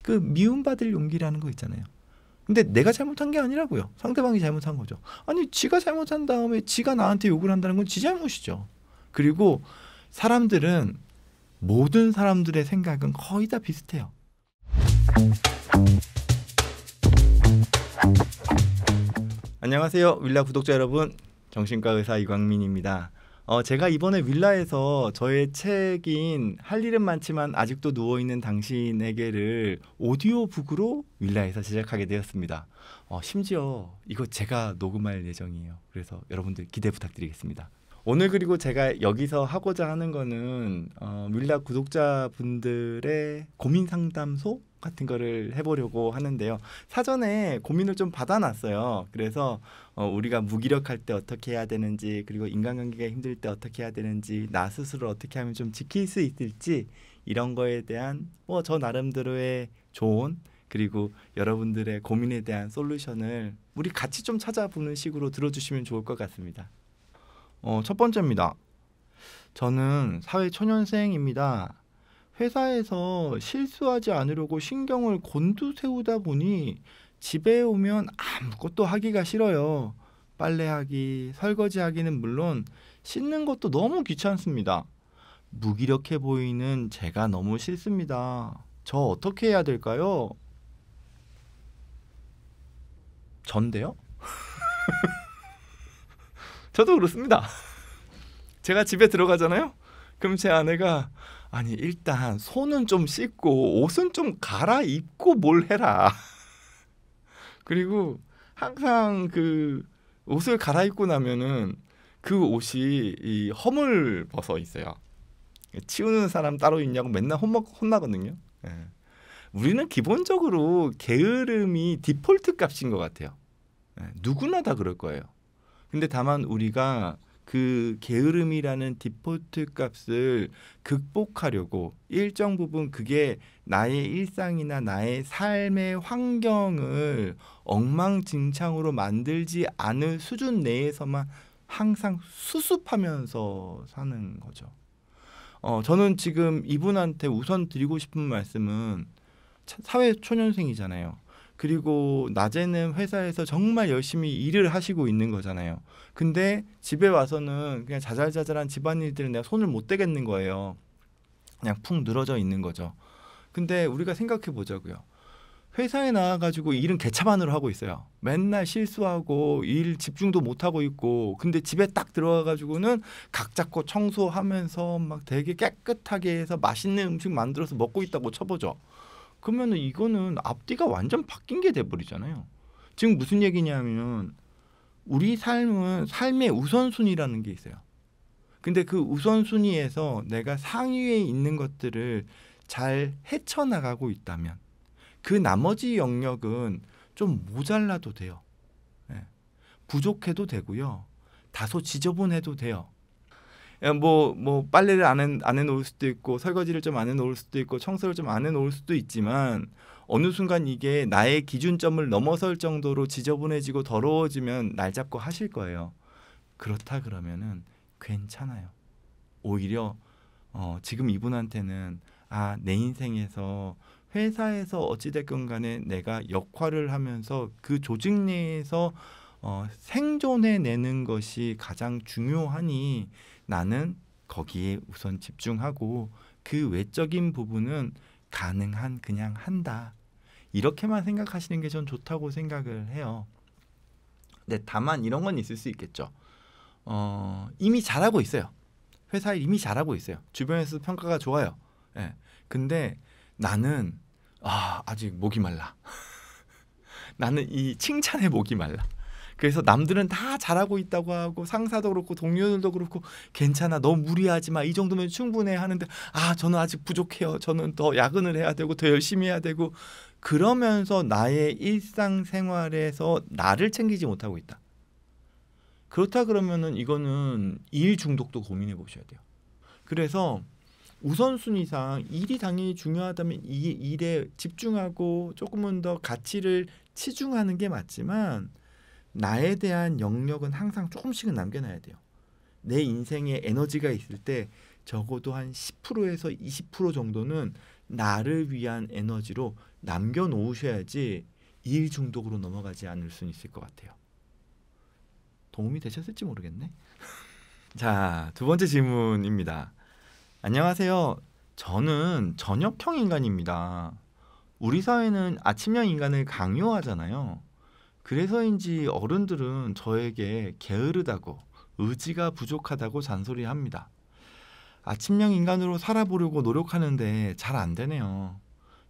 그 미움받을 용기라는 거 있잖아요. 근데 내가 잘못한 게 아니라고요. 상대방이 잘못한 거죠. 아니 지가 잘못한 다음에 지가 나한테 욕을 한다는 건 지 잘못이죠. 그리고 사람들은 모든 사람들의 생각은 거의 다 비슷해요. 안녕하세요. 윌라 구독자 여러분. 정신과 의사 이광민입니다. 제가 이번에 윌라에서 저의 책인 할 일은 많지만 아직도 누워있는 당신에게를 오디오북으로 윌라에서 제작하게 되었습니다. 심지어 이거 제가 녹음할 예정이에요. 그래서 여러분들 기대 부탁드리겠습니다. 오늘 그리고 제가 여기서 하고자 하는 거는 윌라 구독자분들의 고민 상담소 같은 거를 해보려고 하는데요. 사전에 고민을 좀 받아놨어요. 그래서 우리가 무기력할 때 어떻게 해야 되는지, 그리고 인간관계가 힘들 때 어떻게 해야 되는지, 나 스스로 어떻게 하면 좀 지킬 수 있을지, 이런 거에 대한 저 나름대로의 조언, 그리고 여러분들의 고민에 대한 솔루션을 우리 같이 좀 찾아보는 식으로 들어주시면 좋을 것 같습니다. 첫 번째입니다. 저는 사회초년생입니다. 회사에서 실수하지 않으려고 신경을 곤두세우다 보니 집에 오면 아무것도 하기가 싫어요. 빨래하기, 설거지하기는 물론 씻는 것도 너무 귀찮습니다. 무기력해 보이는 제가 너무 싫습니다. 저 어떻게 해야 될까요? 전데요? 저도 그렇습니다. 제가 집에 들어가잖아요. 그럼 제 아내가 아니 일단 손은 좀 씻고 옷은 좀 갈아입고 뭘 해라. 그리고 항상 그 옷을 갈아입고 나면은 그 옷이 이 허물 벗어 있어요. 치우는 사람 따로 있냐고 맨날 혼나거든요. 예. 우리는 기본적으로 게으름이 디폴트 값인 것 같아요. 예. 누구나 다 그럴 거예요. 근데 다만 우리가 그 게으름이라는 디폴트 값을 극복하려고 일정 부분 그게 나의 일상이나 나의 삶의 환경을 엉망진창으로 만들지 않을 수준 내에서만 항상 수습하면서 사는 거죠. 저는 지금 이분한테 우선 드리고 싶은 말씀은 사회초년생이잖아요. 그리고 낮에는 회사에서 정말 열심히 일을 하시고 있는 거잖아요. 근데 집에 와서는 그냥 자잘자잘한 집안일들은 내가 손을 못 대겠는 거예요. 그냥 푹 늘어져 있는 거죠. 근데 우리가 생각해 보자고요. 회사에 나와가지고 일은 개차반으로 하고 있어요. 맨날 실수하고 일 집중도 못 하고 있고, 근데 집에 딱 들어와가지고는 각 잡고 청소하면서 막 되게 깨끗하게 해서 맛있는 음식 만들어서 먹고 있다고 쳐보죠. 그러면 이거는 앞뒤가 완전 바뀐 게 돼버리잖아요. 지금 무슨 얘기냐면 우리 삶은 삶의 우선순위라는 게 있어요. 근데 그 우선순위에서 내가 상위에 있는 것들을 잘 헤쳐나가고 있다면 그 나머지 영역은 좀 모자라도 돼요. 부족해도 되고요. 다소 지저분해도 돼요. 뭐 빨래를 안 해놓을 수도 있고, 설거지를 좀 안 해놓을 수도 있고, 청소를 좀 안 해놓을 수도 있지만 어느 순간 이게 나의 기준점을 넘어설 정도로 지저분해지고 더러워지면 날 잡고 하실 거예요. 그렇다 그러면은 괜찮아요. 오히려 지금 이분한테는 내 인생에서 회사에서 어찌됐건 간에 내가 역할을 하면서 그 조직 내에서 생존해내는 것이 가장 중요하니 나는 거기에 우선 집중하고 그 외적인 부분은 가능한 그냥 한다. 이렇게만 생각하시는 게 전 좋다고 생각을 해요. 근데 다만 이런 건 있을 수 있겠죠. 이미 잘하고 있어요. 회사에 이미 잘하고 있어요. 주변에서 평가가 좋아요. 예. 근데 나는 아직 목이 말라. 나는 이 칭찬에 목이 말라. 그래서 남들은 다 잘하고 있다고 하고 상사도 그렇고 동료들도 그렇고 괜찮아, 너 무리하지 마, 이 정도면 충분해 하는데 저는 아직 부족해요. 저는 더 야근을 해야 되고 더 열심히 해야 되고, 그러면서 나의 일상생활에서 나를 챙기지 못하고 있다. 그렇다 그러면은 이거는 일 중독도 고민해 보셔야 돼요. 그래서 우선순위상 일이 당연히 중요하다면 이 일에 집중하고 조금은 더 가치를 치중하는 게 맞지만 나에 대한 영역은 항상 조금씩은 남겨놔야 돼요. 내 인생에 에너지가 있을 때 적어도 한 10%에서 20% 정도는 나를 위한 에너지로 남겨놓으셔야지 일 중독으로 넘어가지 않을 수 있을 것 같아요. 도움이 되셨을지 모르겠네. 자, 두 번째 질문입니다. 안녕하세요. 저는 저녁형 인간입니다. 우리 사회는 아침형 인간을 강요하잖아요. 그래서인지 어른들은 저에게 게으르다고 의지가 부족하다고 잔소리합니다. 아침형 인간으로 살아보려고 노력하는데 잘 안 되네요.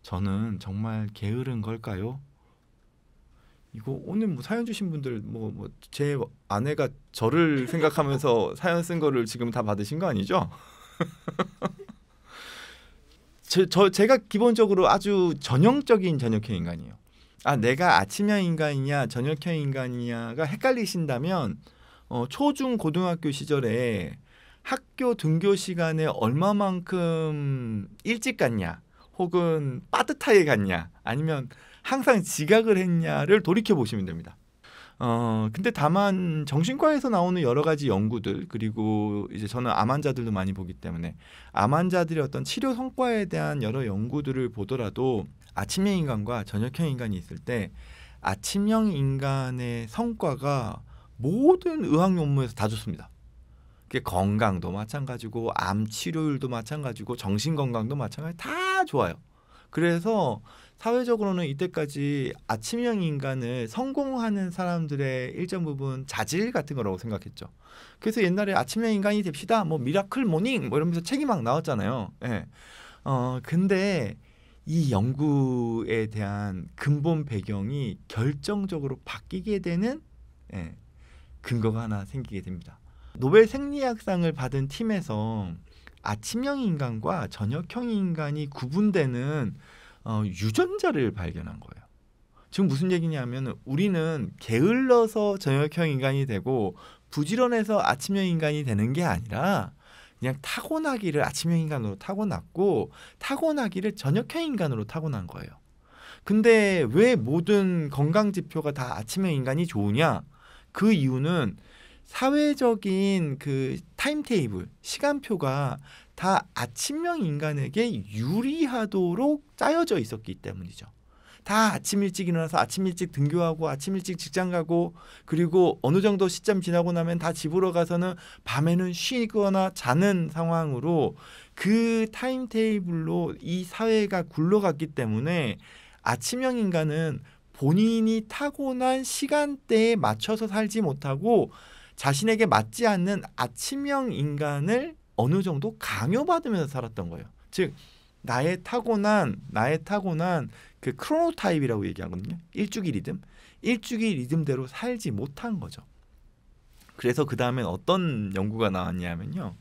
저는 정말 게으른 걸까요? 이거 오늘 뭐 사연 주신 분들 제 아내가 저를 생각하면서 사연 쓴 거를 지금 다 받으신 거 아니죠? 제가 기본적으로 아주 전형적인 저녁형 인간이에요. 내가 아침형 인간이냐 저녁형 인간이냐가 헷갈리신다면 초중 고등학교 시절에 학교 등교 시간에 얼마만큼 일찍 갔냐 혹은 빠듯하게 갔냐 아니면 항상 지각을 했냐를 돌이켜 보시면 됩니다. 근데 다만 정신과에서 나오는 여러 가지 연구들 그리고 이제 저는 암 환자들도 많이 보기 때문에 암 환자들의 어떤 치료 성과에 대한 여러 연구들을 보더라도 아침형 인간과 저녁형 인간이 있을 때 아침형 인간의 성과가 모든 의학 논문에서 다 좋습니다. 그게 건강도 마찬가지고 암 치료율도 마찬가지고 정신 건강도 마찬가지 다 좋아요. 그래서 사회적으로는 이때까지 아침형 인간을 성공하는 사람들의 일정 부분 자질 같은 거라고 생각했죠. 그래서 옛날에 아침형 인간이 됩시다, 뭐 미라클 모닝 뭐 이러면서 책이 막 나왔잖아요. 예. 근데 이 연구에 대한 근본 배경이 결정적으로 바뀌게 되는 근거가 하나 생기게 됩니다. 노벨 생리학상을 받은 팀에서 아침형 인간과 저녁형 인간이 구분되는 유전자를 발견한 거예요. 지금 무슨 얘기냐면 우리는 게을러서 저녁형 인간이 되고 부지런해서 아침형 인간이 되는 게 아니라 그냥 타고나기를 아침형 인간으로 타고났고 타고나기를 저녁형 인간으로 타고난 거예요. 근데 왜 모든 건강 지표가 다 아침형 인간이 좋으냐? 그 이유는 사회적인 그 타임테이블, 시간표가 다 아침형 인간에게 유리하도록 짜여져 있었기 때문이죠. 다 아침 일찍 일어나서 아침 일찍 등교하고 아침 일찍 직장 가고 그리고 어느 정도 시점 지나고 나면 다 집으로 가서는 밤에는 쉬거나 자는 상황으로 그 타임테이블로 이 사회가 굴러갔기 때문에 아침형 인간은 본인이 타고난 시간대에 맞춰서 살지 못하고 자신에게 맞지 않는 아침형 인간을 어느 정도 강요받으면서 살았던 거예요. 즉 나의 타고난 그 크로노타입이라고 얘기하거든요. 일주기 리듬대로 살지 못한 거죠. 그래서 그 다음엔 어떤 연구가 나왔냐면요.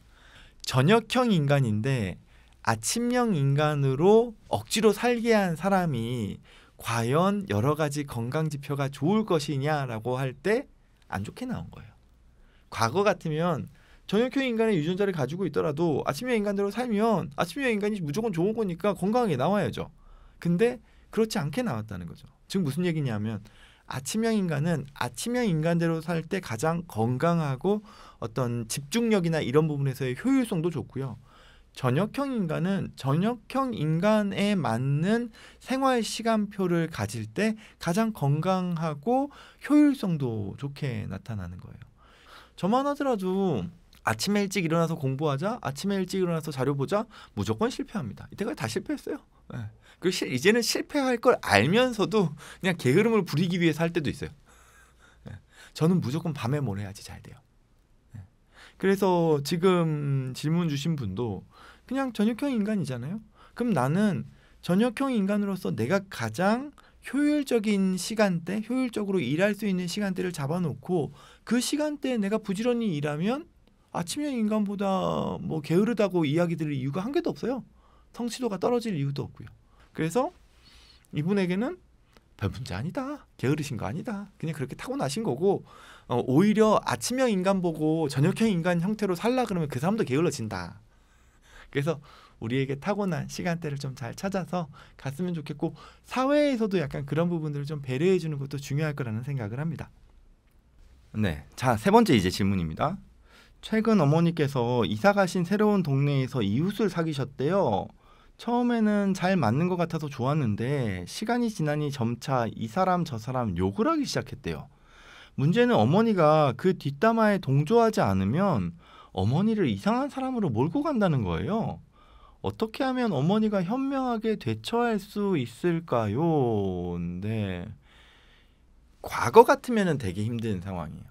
저녁형 인간인데 아침형 인간으로 억지로 살게 한 사람이 과연 여러 가지 건강 지표가 좋을 것이냐라고 할 때 안 좋게 나온 거예요. 과거 같으면 저녁형 인간의 유전자를 가지고 있더라도 아침형 인간대로 살면 아침형 인간이 무조건 좋은 거니까 건강하게 나와야죠. 근데 그렇지 않게 나왔다는 거죠. 지금 무슨 얘기냐면 아침형 인간은 아침형 인간대로 살 때 가장 건강하고 어떤 집중력이나 이런 부분에서의 효율성도 좋고요. 저녁형 인간은 저녁형 인간에 맞는 생활 시간표를 가질 때 가장 건강하고 효율성도 좋게 나타나는 거예요. 저만 하더라도 아침에 일찍 일어나서 공부하자, 아침에 일찍 일어나서 자료 보자, 무조건 실패합니다. 이때까지 다 실패했어요. 그리고 이제는 실패할 걸 알면서도 그냥 게으름을 부리기 위해서 할 때도 있어요. 저는 무조건 밤에 뭘 해야지 잘 돼요. 그래서 지금 질문 주신 분도 그냥 저녁형 인간이잖아요. 그럼 나는 저녁형 인간으로서 내가 가장 효율적인 시간대, 효율적으로 일할 수 있는 시간대를 잡아놓고 그 시간대에 내가 부지런히 일하면 아침형 인간보다 뭐 게으르다고 이야기 들을 이유가 한 개도 없어요. 성취도가 떨어질 이유도 없고요. 그래서 이분에게는 별 문제 아니다. 게으르신 거 아니다. 그냥 그렇게 타고나신 거고 오히려 아침형 인간 보고 저녁형 인간 형태로 살라 그러면 그 사람도 게을러진다. 그래서 우리에게 타고난 시간대를 좀 잘 찾아서 갔으면 좋겠고 사회에서도 약간 그런 부분들을 좀 배려해 주는 것도 중요할 거라는 생각을 합니다. 네, 자, 세 번째 이제 질문입니다. 최근 어머니께서 이사 가신 새로운 동네에서 이웃을 사귀셨대요. 처음에는 잘 맞는 것 같아서 좋았는데 시간이 지나니 점차 이 사람 저 사람 욕을 하기 시작했대요. 문제는 어머니가 그 뒷담화에 동조하지 않으면 어머니를 이상한 사람으로 몰고 간다는 거예요. 어떻게 하면 어머니가 현명하게 대처할 수 있을까요? 네. 과거 같으면 되게 힘든 상황이에요.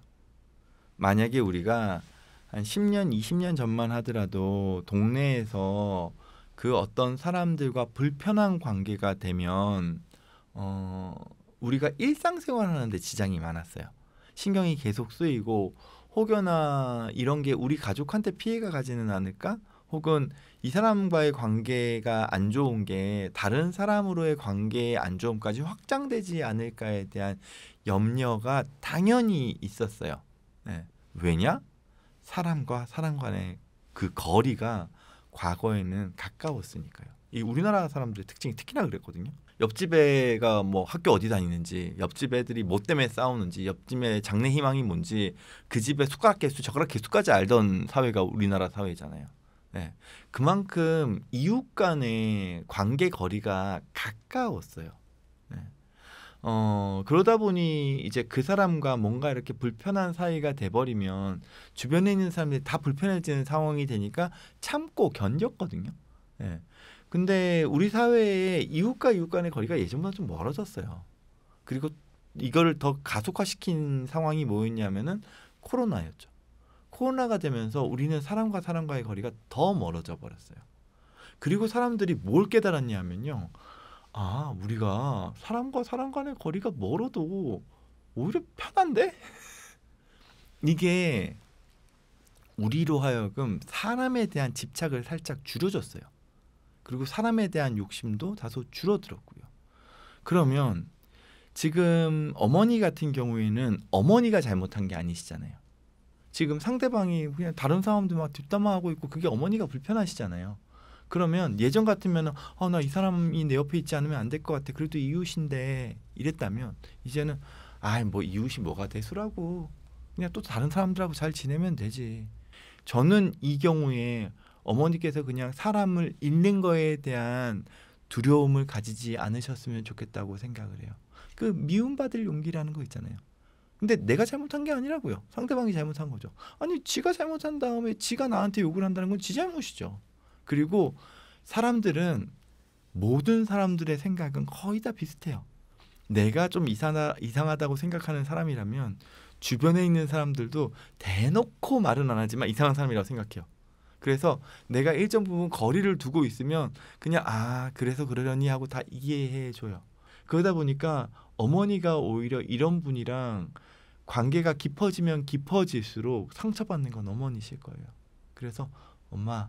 만약에 우리가 한 10년, 20년 전만 하더라도 동네에서 그 어떤 사람들과 불편한 관계가 되면 우리가 일상생활 하는데 지장이 많았어요. 신경이 계속 쓰이고 혹여나 이런 게 우리 가족한테 피해가 가지는 않을까? 혹은 이 사람과의 관계가 안 좋은 게 다른 사람으로의 관계의 안 좋음까지 확장되지 않을까에 대한 염려가 당연히 있었어요. 네. 왜냐? 사람과 사람 간의 그 거리가 과거에는 가까웠으니까요. 이 우리나라 사람들의 특징이 특히나 그랬거든요. 옆집 애가 뭐 학교 어디 다니는지, 옆집 애들이 뭐 때문에 싸우는지, 옆집의 장래 희망이 뭔지, 그 집의 숟가락 개수, 젓가락 개수까지 알던 사회가 우리나라 사회잖아요. 네. 그만큼 이웃 간의 관계 거리가 가까웠어요. 네. 그러다 보니 이제 그 사람과 뭔가 이렇게 불편한 사이가 돼버리면 주변에 있는 사람들이 다 불편해지는 상황이 되니까 참고 견뎠거든요. 예. 근데 우리 사회에 이웃과 이웃 간의 거리가 예전보다 좀 멀어졌어요. 그리고 이거를 더 가속화시킨 상황이 뭐였냐면은 코로나였죠. 코로나가 되면서 우리는 사람과 사람과의 거리가 더 멀어져 버렸어요. 그리고 사람들이 뭘 깨달았냐면요. 아, 우리가 사람과 사람 간의 거리가 멀어도 오히려 편한데? 이게 우리로 하여금 사람에 대한 집착을 살짝 줄여줬어요. 그리고 사람에 대한 욕심도 다소 줄어들었고요. 그러면 지금 어머니 같은 경우에는 어머니가 잘못한 게 아니시잖아요. 지금 상대방이 그냥 다른 사람들 막 뒷담화하고 있고 그게 어머니가 불편하시잖아요. 그러면 예전 같으면 나 이 사람이 내 옆에 있지 않으면 안 될 것 같아. 그래도 이웃인데 이랬다면 이제는 뭐 이웃이 뭐가 대수라고 그냥 또 다른 사람들하고 잘 지내면 되지. 저는 이 경우에 어머니께서 그냥 사람을 잃는 거에 대한 두려움을 가지지 않으셨으면 좋겠다고 생각을 해요. 그 미움받을 용기라는 거 있잖아요. 근데 내가 잘못한 게 아니라고요. 상대방이 잘못한 거죠. 아니 지가 잘못한 다음에 지가 나한테 욕을 한다는 건 지 잘못이죠. 그리고 사람들은 모든 사람들의 생각은 거의 다 비슷해요. 내가 좀 이상하다고 생각하는 사람이라면 주변에 있는 사람들도 대놓고 말은 안 하지만 이상한 사람이라고 생각해요. 그래서 내가 일정 부분 거리를 두고 있으면 그냥 그래서 그러려니 하고 다 이해해 줘요. 그러다 보니까 어머니가 오히려 이런 분이랑 관계가 깊어지면 깊어질수록 상처받는 건 어머니실 거예요. 그래서 엄마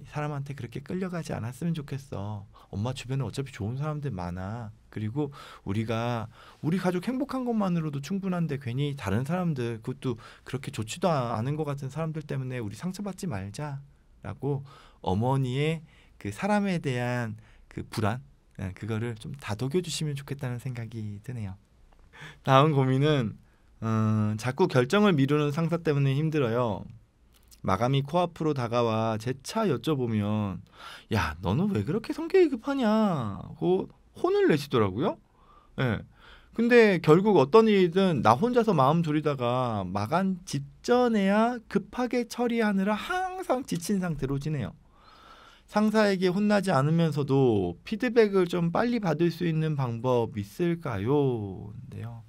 이 사람한테 그렇게 끌려가지 않았으면 좋겠어. 엄마 주변에 어차피 좋은 사람들 많아. 그리고 우리 가족 행복한 것만으로도 충분한데 괜히 다른 사람들 그것도 그렇게 좋지도 않은 것 같은 사람들 때문에 우리 상처받지 말자라고 어머니의 그 사람에 대한 그 불안 그거를 좀 다독여 주시면 좋겠다는 생각이 드네요. 다음 고민은 자꾸 결정을 미루는 상사 때문에 힘들어요. 마감이 코앞으로 다가와 제 차 여쭤보면 야 너는 왜 그렇게 성격이 급하냐고 혼을 내시더라고요. 예. 근데 결국 어떤 일이든 나 혼자서 마음 졸이다가 마감 직전에야 급하게 처리하느라 항상 지친 상태로 지내요. 상사에게 혼나지 않으면서도 피드백을 좀 빨리 받을 수 있는 방법 있을까요? 인데요.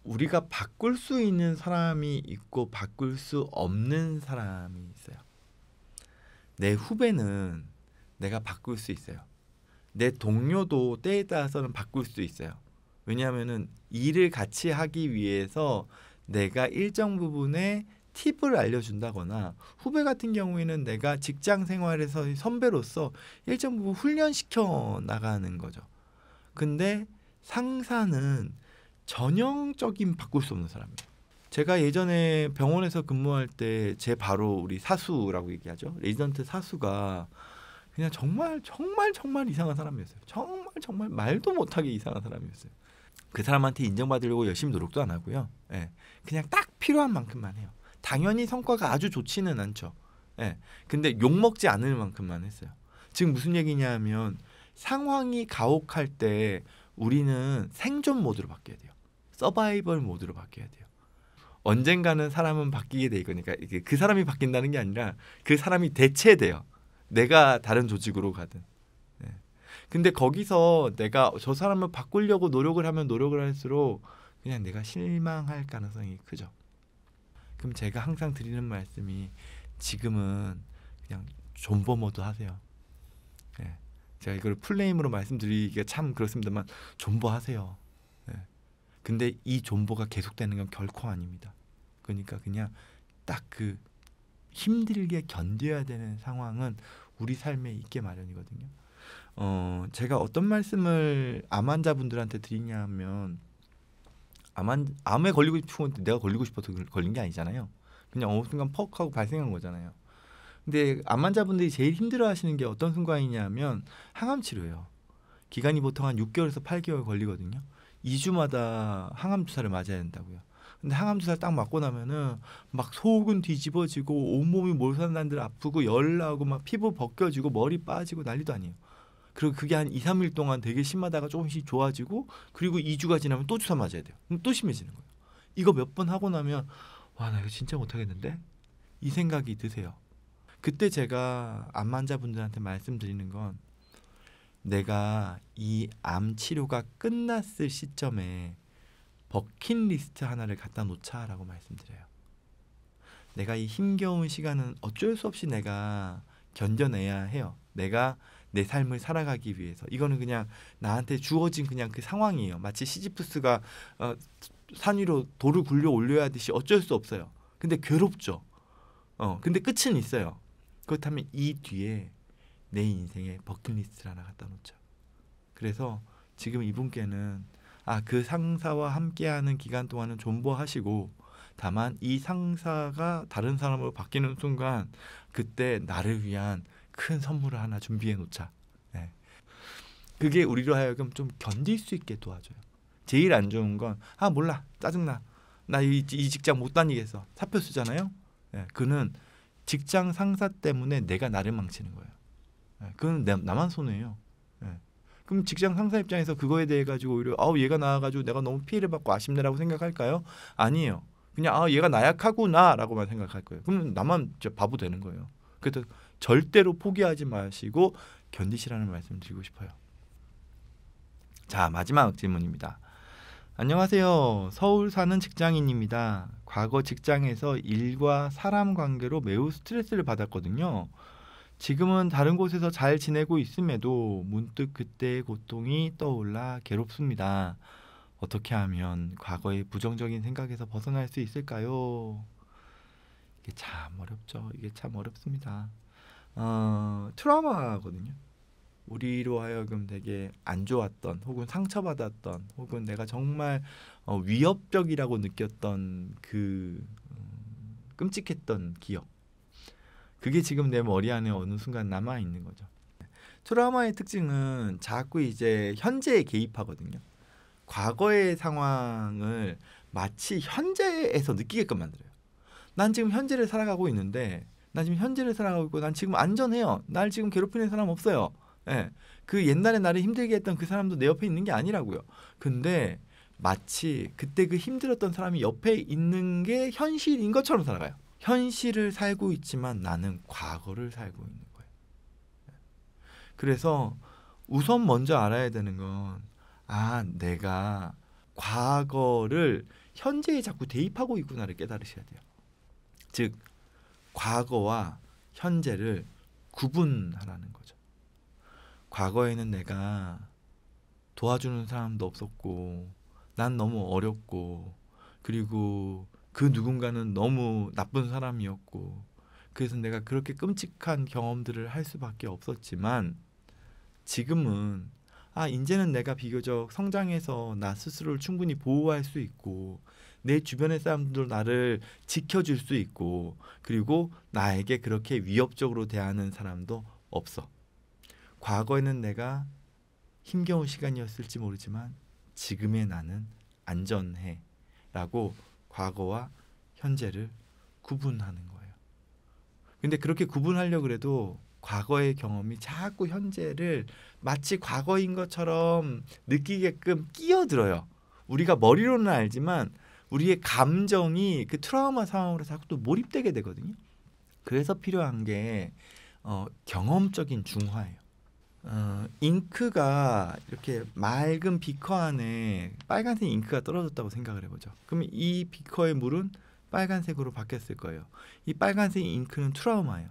우리가 바꿀 수 있는 사람이 있고 바꿀 수 없는 사람이 있어요. 내 후배는 내가 바꿀 수 있어요. 내 동료도 때에 따라서는 바꿀 수 있어요. 왜냐하면은 일을 같이 하기 위해서 내가 일정 부분의 팁을 알려준다거나 후배 같은 경우에는 내가 직장 생활에서 선배로서 일정 부분 훈련시켜 나가는 거죠. 근데 상사는 전형적인 바꿀 수 없는 사람이에요. 제가 예전에 병원에서 근무할 때 제 바로 우리 사수라고 얘기하죠. 레지던트 사수가 그냥 정말 이상한 사람이었어요. 정말 말도 못하게 이상한 사람이었어요. 그 사람한테 인정받으려고 열심히 노력도 안 하고요. 예, 그냥 딱 필요한 만큼만 해요. 당연히 성과가 아주 좋지는 않죠. 예, 근데 욕먹지 않을 만큼만 했어요. 지금 무슨 얘기냐면 상황이 가혹할 때 우리는 생존 모드로 바뀌어야 돼요. 서바이벌 모드로 바뀌어야 돼요. 언젠가는 사람은 바뀌게 돼 있으니까 이게 그 사람이 바뀐다는 게 아니라 그 사람이 대체돼요. 내가 다른 조직으로 가든. 네. 근데 거기서 내가 저 사람을 바꾸려고 노력을 하면 노력을 할수록 그냥 내가 실망할 가능성이 크죠. 그럼 제가 항상 드리는 말씀이 지금은 그냥 존버 모드 하세요. 네. 제가 이걸 풀네임으로 말씀드리기가 참 그렇습니다만 존버 하세요. 네. 근데 이 존버가 계속되는 건 결코 아닙니다. 그러니까 그냥 딱 그 힘들게 견뎌야 되는 상황은 우리 삶에 있게 마련이거든요. 제가 어떤 말씀을 암 환자분들한테 드리냐면 암에 걸리고 싶은 건 내가 걸리고 싶어서 걸린 게 아니잖아요. 그냥 어느 순간 퍽 하고 발생한 거잖아요. 근데 암 환자분들이 제일 힘들어하시는 게 어떤 순간이냐면 항암 치료예요. 기간이 보통 한 6개월에서 8개월 걸리거든요. 2주마다 항암 주사를 맞아야 된다고요. 근데 항암 주사 딱 맞고 나면은 막 속은 뒤집어지고 온몸이 몰살난들 아프고 열 나고 막 피부 벗겨지고 머리 빠지고 난리도 아니에요. 그리고 그게 한 2, 3일 동안 되게 심하다가 조금씩 좋아지고 그리고 2주가 지나면 또 주사 맞아야 돼요. 그럼 또 심해지는 거예요. 이거 몇 번 하고 나면 와, 나 이거 진짜 못하겠는데? 이 생각이 드세요. 그때 제가 암 환자분들한테 말씀드리는 건 내가 이 암 치료가 끝났을 시점에 버킷리스트 하나를 갖다 놓자라고 말씀드려요. 내가 이 힘겨운 시간은 어쩔 수 없이 내가 견뎌내야 해요. 내가 내 삶을 살아가기 위해서. 이거는 그냥 나한테 주어진 그냥 그 상황이에요. 마치 시지프스가 산 위로 돌을 굴려 올려야 하듯이 어쩔 수 없어요. 근데 괴롭죠. 근데 끝은 있어요. 그렇다면 이 뒤에 내 인생에 버킷리스트를 하나 갖다 놓자. 그래서 지금 이분께는 그 상사와 함께하는 기간 동안은 존버하시고 다만 이 상사가 다른 사람으로 바뀌는 순간 그때 나를 위한 큰 선물을 하나 준비해 놓자. 네. 그게 우리로 하여금 좀 견딜 수 있게 도와줘요. 제일 안 좋은 건 몰라, 짜증나, 나 이 직장 못 다니겠어, 사표 쓰잖아요. 네. 그는 직장 상사 때문에 내가 나를 망치는 거예요. 네. 그건 나만 손해예요. 네. 그럼 직장 상사 입장에서 그거에 대해 가지고 오히려 얘가 나와가지고 내가 너무 피해를 받고 아쉽네라고 생각할까요? 아니에요. 그냥 얘가 나약하구나라고만 생각할 거예요. 그럼 나만 바보 되는 거예요. 그래서 절대로 포기하지 마시고 견디시라는 말씀 드리고 싶어요. 자, 마지막 질문입니다. 안녕하세요. 서울 사는 직장인입니다. 과거 직장에서 일과 사람 관계로 매우 스트레스를 받았거든요. 지금은 다른 곳에서 잘 지내고 있음에도 문득 그때의 고통이 떠올라 괴롭습니다. 어떻게 하면 과거의 부정적인 생각에서 벗어날 수 있을까요? 이게 참 어렵죠. 이게 참 어렵습니다. 트라우마거든요. 우리로 하여금 되게 안 좋았던 혹은 상처받았던 혹은 내가 정말 위협적이라고 느꼈던 그 끔찍했던 기억, 그게 지금 내 머리 안에 어느 순간 남아 있는 거죠. 트라우마의 특징은 자꾸 이제 현재에 개입하거든요. 과거의 상황을 마치 현재에서 느끼게끔 만들어요. 난 지금 현재를 살아가고 있는데, 난 지금 현재를 살아가고 있고, 난 지금 안전해요. 날 지금 괴롭히는 사람 없어요. 예. 그 옛날에 나를 힘들게 했던 그 사람도 내 옆에 있는 게 아니라고요. 근데 마치 그때 그 힘들었던 사람이 옆에 있는 게 현실인 것처럼 살아가요. 현실을 살고 있지만 나는 과거를 살고 있는 거예요. 그래서 우선 먼저 알아야 되는 건 내가 과거를 현재에 자꾸 대입하고 있구나를 깨달으셔야 돼요. 즉 과거와 현재를 구분하라는 거죠. 과거에는 내가 도와주는 사람도 없었고 난 너무 어렵고 그리고 그 누군가는 너무 나쁜 사람이었고 그래서 내가 그렇게 끔찍한 경험들을 할 수밖에 없었지만 지금은 이제는 내가 비교적 성장해서 나 스스로를 충분히 보호할 수 있고 내 주변의 사람들도 나를 지켜줄 수 있고 그리고 나에게 그렇게 위협적으로 대하는 사람도 없어. 과거에는 내가 힘겨운 시간이었을지 모르지만 지금의 나는 안전해 라고 과거와 현재를 구분하는 거예요. 근데 그렇게 구분하려고 해도 과거의 경험이 자꾸 현재를 마치 과거인 것처럼 느끼게끔 끼어들어요. 우리가 머리로는 알지만 우리의 감정이 그 트라우마 상황으로 자꾸 또 몰입되게 되거든요. 그래서 필요한 게 경험적인 중화예요. 잉크가 이렇게 맑은 비커 안에 빨간색 잉크가 떨어졌다고 생각을 해보죠. 그러면 이 비커의 물은 빨간색으로 바뀌었을 거예요. 이 빨간색 잉크는 트라우마예요.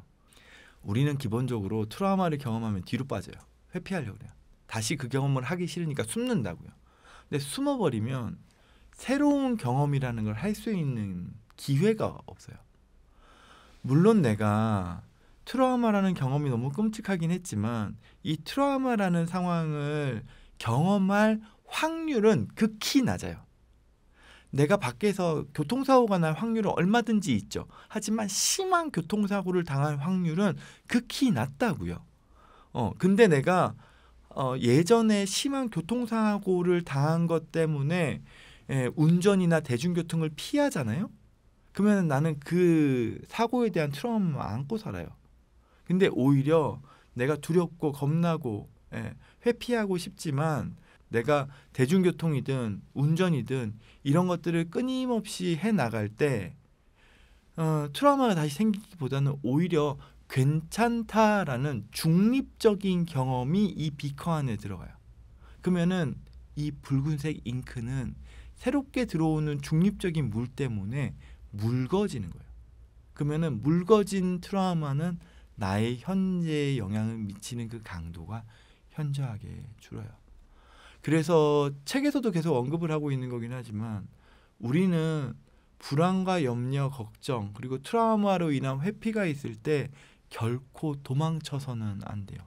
우리는 기본적으로 트라우마를 경험하면 뒤로 빠져요. 회피하려고 그래요. 다시 그 경험을 하기 싫으니까 숨는다고요. 근데 숨어버리면 새로운 경험이라는 걸 할 수 있는 기회가 없어요. 물론 내가 트라우마라는 경험이 너무 끔찍하긴 했지만 이 트라우마라는 상황을 경험할 확률은 극히 낮아요. 내가 밖에서 교통사고가 날 확률은 얼마든지 있죠. 하지만 심한 교통사고를 당할 확률은 극히 낮다고요. 근데 내가 예전에 심한 교통사고를 당한 것 때문에 운전이나 대중교통을 피하잖아요. 그러면 나는 그 사고에 대한 트라우마만 안고 살아요. 근데 오히려 내가 두렵고 겁나고 회피하고 싶지만 내가 대중교통이든 운전이든 이런 것들을 끊임없이 해나갈 때 트라우마가 다시 생기기보다는 오히려 괜찮다라는 중립적인 경험이 이 비커 안에 들어가요. 그러면은 이 붉은색 잉크는 새롭게 들어오는 중립적인 물 때문에 묽어지는 거예요. 그러면은 묽어진 트라우마는 나의 현재에 영향을 미치는 그 강도가 현저하게 줄어요. 그래서 책에서도 계속 언급을 하고 있는 거긴 하지만 우리는 불안과 염려, 걱정 그리고 트라우마로 인한 회피가 있을 때 결코 도망쳐서는 안 돼요.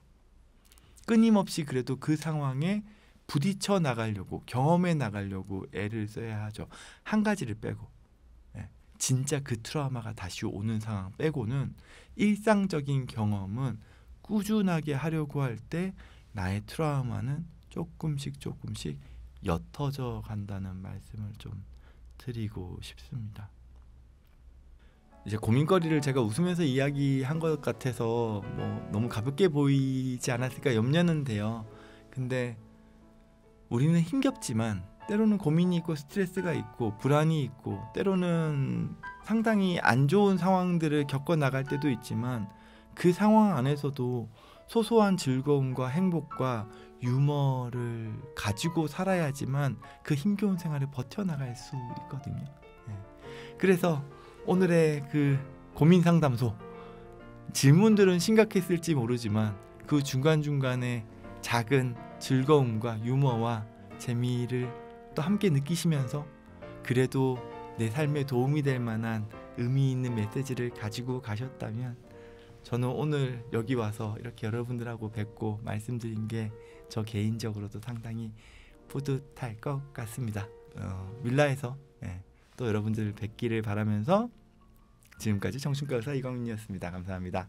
끊임없이 그래도 그 상황에 부딪혀 나가려고 경험해 나가려고 애를 써야 하죠. 한 가지를 빼고 진짜 그 트라우마가 다시 오는 상황 빼고는 일상적인 경험은 꾸준하게 하려고 할 때 나의 트라우마는 조금씩 옅어져 간다는 말씀을 좀 드리고 싶습니다. 이제 고민거리를 제가 웃으면서 이야기한 것 같아서 뭐 너무 가볍게 보이지 않았을까 염려는 돼요. 근데 우리는 힘겹지만 때로는 고민이 있고 스트레스가 있고 불안이 있고 때로는 상당히 안 좋은 상황들을 겪어 나갈 때도 있지만 그 상황 안에서도 소소한 즐거움과 행복과 유머를 가지고 살아야지만 그 힘겨운 생활을 버텨나갈 수 있거든요. 그래서 오늘의 그 고민 상담소 질문들은 심각했을지 모르지만 그 중간중간에 작은 즐거움과 유머와 재미를 또 함께 느끼시면서 그래도 내 삶에 도움이 될 만한 의미 있는 메시지를 가지고 가셨다면 저는 오늘 여기 와서 이렇게 여러분들하고 뵙고 말씀드린 게 저 개인적으로도 상당히 뿌듯할 것 같습니다. 윌라에서 또 여러분들 뵙기를 바라면서 지금까지 정신과 의사 이광민이었습니다. 감사합니다.